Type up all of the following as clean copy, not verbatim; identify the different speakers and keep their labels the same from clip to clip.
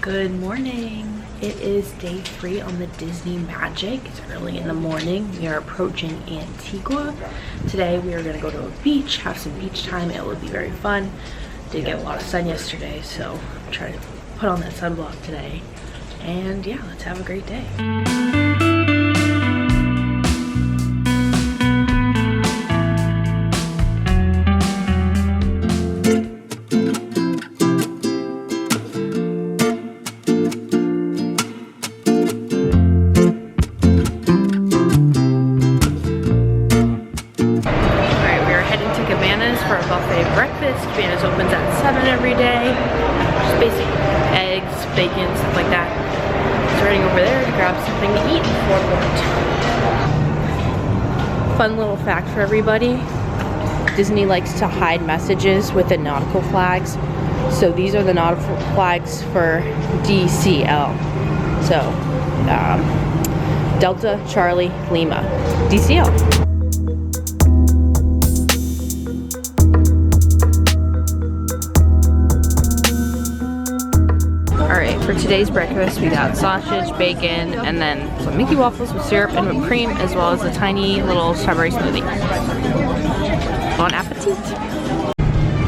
Speaker 1: Good morning. It is day 3 on the Disney Magic. It's early in the morning. We are approaching Antigua. Today we are going to go to a beach, have some beach time. It will be very fun. Did get a lot of sun yesterday, so try to put on that sunblock today. And yeah, let's have a great day. For a buffet breakfast. Cabana's opens at 7 every day. Just basic eggs, bacon, stuff like that. So heading over there to grab something to eat before lunch. Fun little fact for everybody. Disney likes to hide messages with the nautical flags. So these are the nautical flags for DCL. So Delta Charlie Lima. DCL. Alright, for today's breakfast we got sausage, bacon, and then some Mickey waffles with syrup and whipped cream, as well as a tiny little strawberry smoothie. Bon appetit!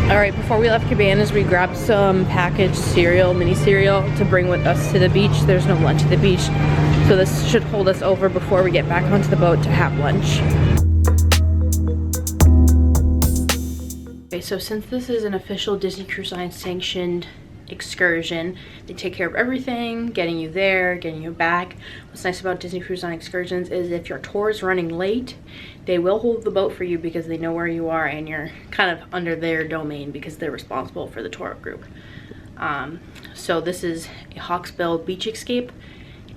Speaker 1: Alright, before we left Cabanas, we grabbed some packaged cereal, mini cereal, to bring with us to the beach. There's no lunch at the beach, so this should hold us over before we get back onto the boat to have lunch. Okay, so since this is an official Disney Cruise Line sanctioned excursion, they take care of everything, getting you there, getting you back. What's nice about Disney Cruise Line excursions is if your tour is running late, they will hold the boat for you because they know where you are and you're kind of under their domain because they're responsible for the tour group. So this is a Hawksbill Beach Escape,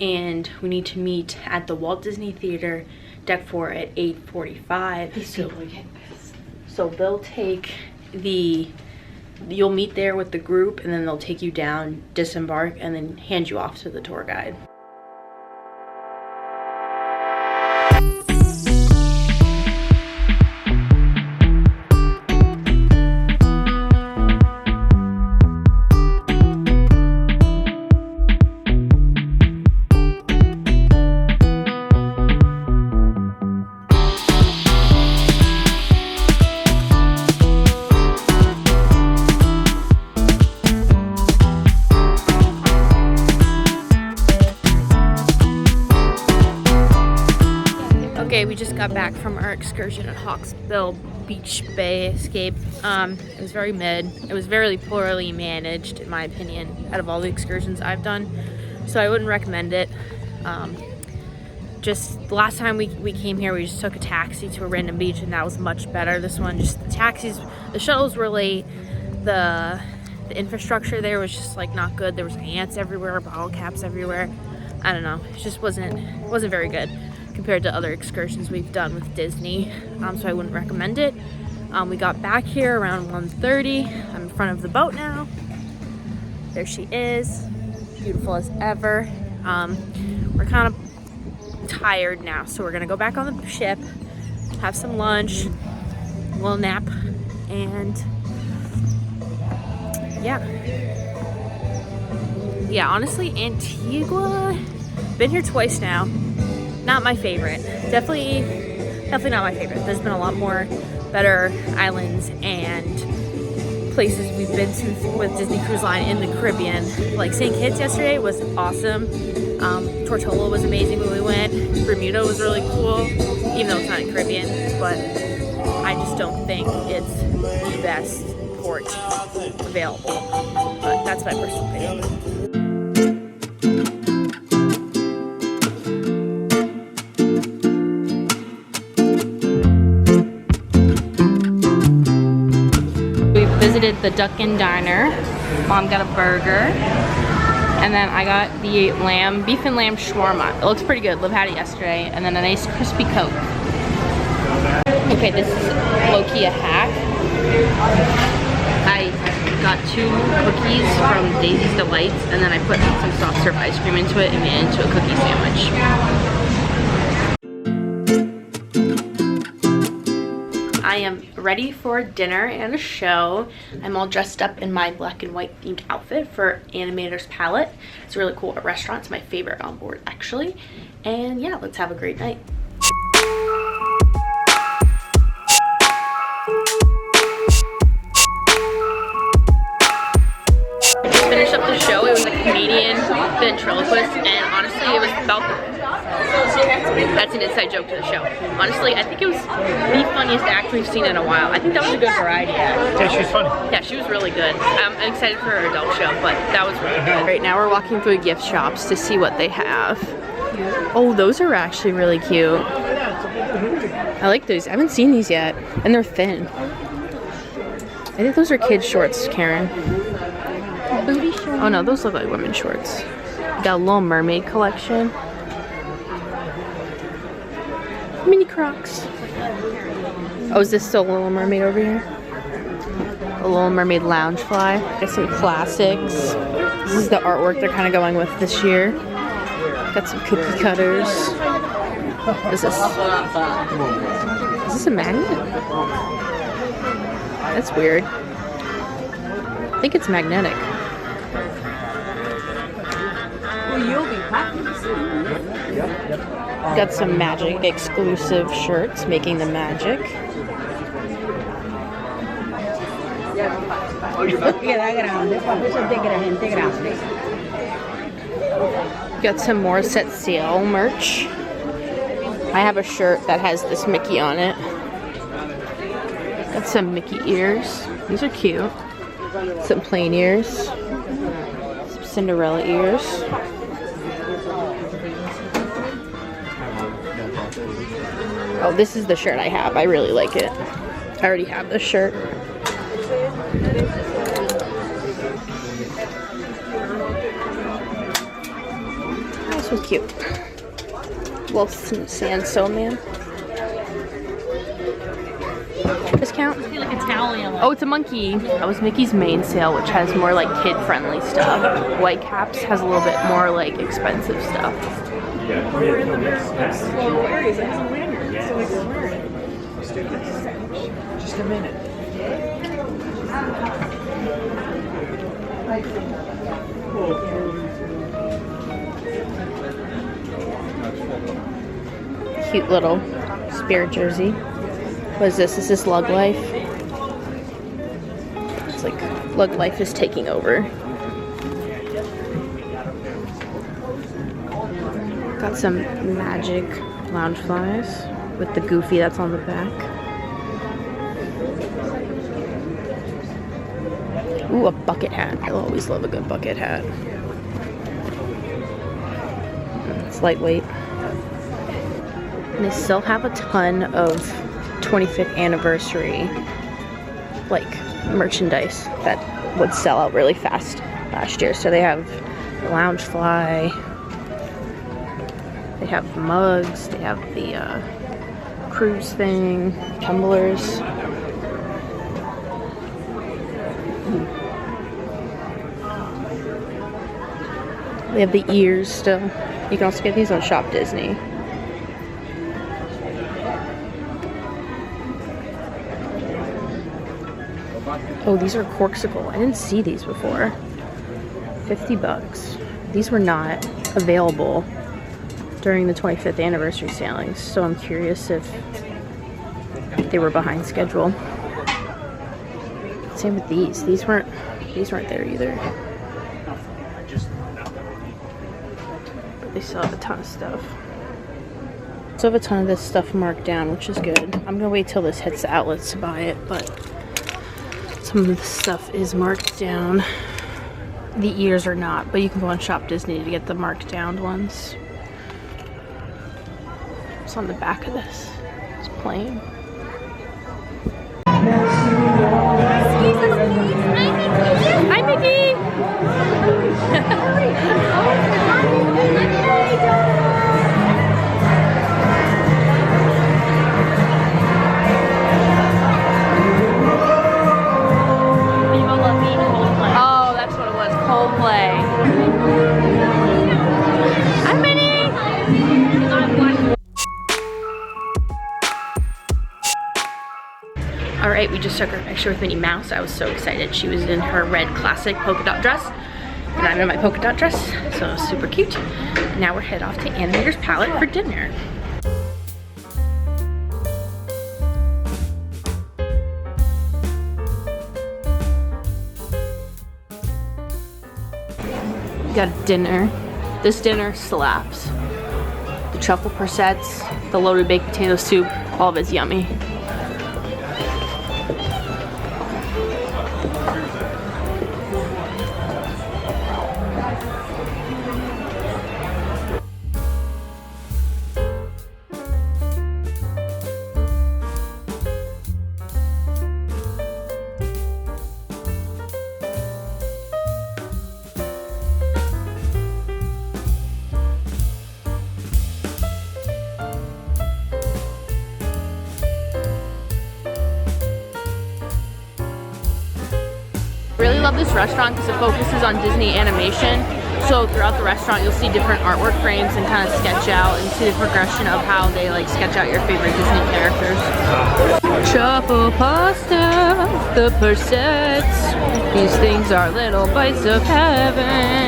Speaker 1: and we need to meet at the Walt Disney Theater, Deck 4 at 8:45. So they'll take you'll meet there with the group, and then they'll take you down, disembark, and then hand you off to the tour guide. Okay, we just got back from our excursion at Hawksbill Beach Bay Escape. It was very mid. It was very poorly managed, in my opinion, out of all the excursions I've done. So I wouldn't recommend it. Just the last time we came here, we just took a taxi to a random beach, and that was much better. This one, just the taxis, the shuttles were late. The infrastructure there was just like not good. There was ants everywhere, bottle caps everywhere. I don't know. It just wasn't very good compared to other excursions we've done with Disney, so I wouldn't recommend it. We got back here around 1:30. I'm in front of the boat now. There she is, beautiful as ever. We're kind of tired now, so we're gonna go back on the ship, have some lunch, a little nap, and yeah, honestly, Antigua, been here twice now. Not my favorite. Definitely not my favorite. There's been a lot more better islands and places we've been to with Disney Cruise Line in the Caribbean. Like St. Kitts yesterday was awesome. Tortola was amazing when we went. Bermuda was really cool, even though it's not in Caribbean, but I just don't think it's the best port available. But that's my personal opinion. Visited the Duck and Diner. Mom got a burger, and then I got the beef and lamb shawarma. It looks pretty good. Liv had it yesterday, and then a nice crispy Coke. Okay, this is low-key a hack. I got 2 cookies from Daisy's Delights, and then I put some soft serve ice cream into it and made it into a cookie sandwich. I am ready for dinner and a show. I'm all dressed up in my black and white themed outfit for Animator's Palate. It's a really cool restaurant. It's my favorite on board, actually. And yeah, let's have a great night. Finished up the show. It was a comedian ventriloquist, and honestly it was about that's an inside joke to the show. Honestly, I think it was the funniest act we've seen in a while. I think that was a good variety act.
Speaker 2: Yeah, she was funny.
Speaker 1: Yeah, she was really good. I'm excited for her adult show, but that was really good. Right now we're walking through gift shops to see what they have. Oh, those are actually really cute. I like those. I haven't seen these yet, and they're thin. I think those are kids shorts, Karen.
Speaker 3: Booty shorts.
Speaker 1: Oh no, those look like women's shorts. Got a Little Mermaid collection. Mini Crocs. Oh, is this still Little Mermaid over here? A Little Mermaid lounge fly. Got some classics. This is the artwork they're kind of going with this year. Got some cookie cutters. What is this? Is this a magnet? That's weird. I think it's magnetic. Got some Magic exclusive shirts, making the magic. Got some more set sail merch. I have a shirt that has this Mickey on it. Got some Mickey ears. These are cute. Some plain ears. Some Cinderella ears. Oh, this is the shirt I have. I really like it. I already have this shirt. This was cute. Little sand snowman. Discount?
Speaker 3: I feel like Italian.
Speaker 1: Oh, it's a monkey. That was Mickey's main sale, which has more like kid-friendly stuff. White Caps has a little bit more like expensive stuff.
Speaker 2: We're in the next areas. It has a lanyard. So we can wear it. Just a minute.
Speaker 1: Cute little Spirit jersey. What is this? Is this Lug Life? It's like Lug Life is taking over. Got some Magic lounge flies with the Goofy that's on the back. Ooh, a bucket hat. I always love a good bucket hat. It's lightweight. And they still have a ton of 25th anniversary like merchandise that would sell out really fast last year. So they have the lounge fly. They have mugs, they have the cruise thing, tumblers. They have the ears still. You can also get these on Shop Disney. Oh, these are Corksicle. I didn't see these before. 50 bucks. These were not available during the 25th anniversary sailings, so I'm curious if they were behind schedule. Same with these. These weren't there either. But they still have a ton of stuff. Still have a ton of this stuff marked down, which is good. I'm gonna wait till this hits the outlets to buy it, but some of the stuff is marked down. The ears are not, but you can go on Shop Disney to get the marked down ones. What's on the back of this? It's plain. Hi, Mickey! Oh, that's what it was. Coldplay. Hi, Minnie! right, we just took her picture with Minnie Mouse. I was so excited. She was in her red classic polka dot dress, and I'm in my polka dot dress, so it was super cute. And now we're headed off to Animator's Palate for dinner. We got dinner. This dinner slaps. The truffle persets, the loaded baked potato soup, all of it's yummy. Really love this restaurant because it focuses on Disney animation. So throughout the restaurant you'll see different artwork frames and kind of sketch out and see the progression of how they like sketch out your favorite Disney characters. Truffle pasta, the persets. These things are little bites of heaven.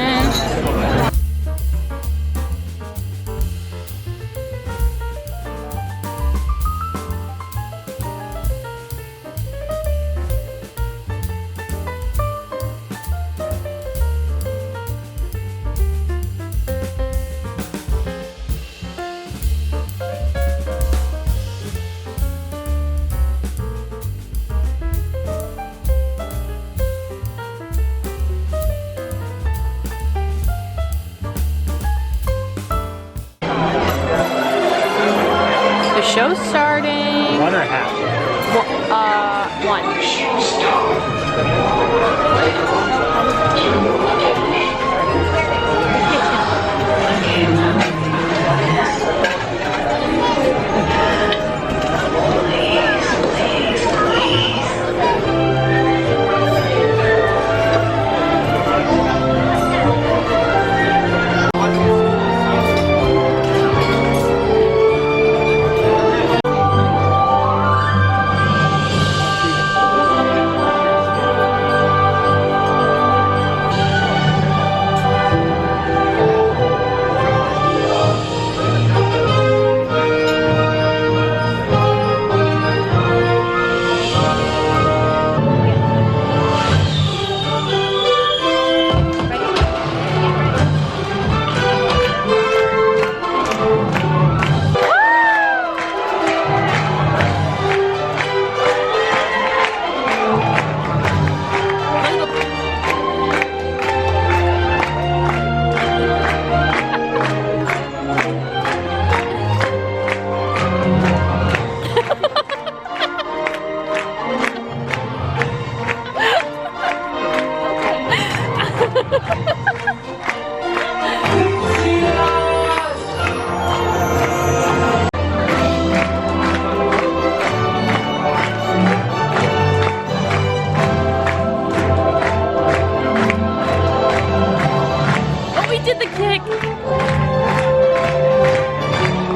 Speaker 1: Show's starting.
Speaker 4: One or half?
Speaker 1: One.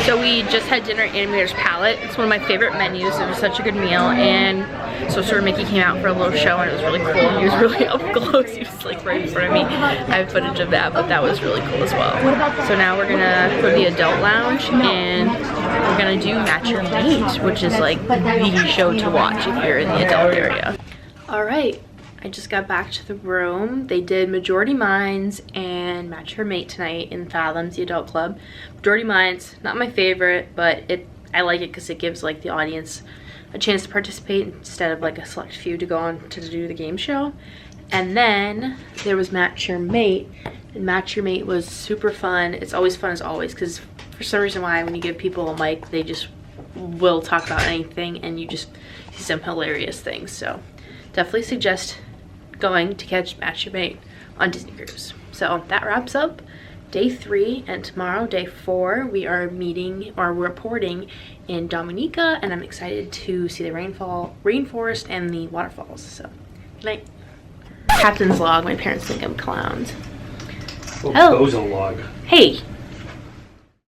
Speaker 1: So we just had dinner at Animator's Palate. It's one of my favorite menus. It was such a good meal, and Sorcerer Mickey came out for a little show, and it was really cool. He was really up close. He was like right in front of me. I have footage of that, but that was really cool as well. So now we're gonna go to the adult lounge, and we're gonna do Match Your Mate, which is like the show to watch if you're in the adult area. All right. I just got back to the room. They did Majority Minds and Match Your Mate tonight in Fathoms, the adult club. Majority Minds, not my favorite, but I like it because it gives like the audience a chance to participate instead of like a select few to go on to do the game show. And then there was Match Your Mate, and Match Your Mate was super fun. It's always fun as always because for some reason why when you give people a mic, they just will talk about anything and you just see some hilarious things. So definitely suggest going to catch Match Your Mate on Disney Cruise. So that wraps up day 3, and tomorrow, day 4, we are meeting or reporting in Dominica, and I'm excited to see the rainforest and the waterfalls. So good night. Captain's log. My parents think I'm clowns.
Speaker 4: Oh, Bozo log.
Speaker 1: Hey,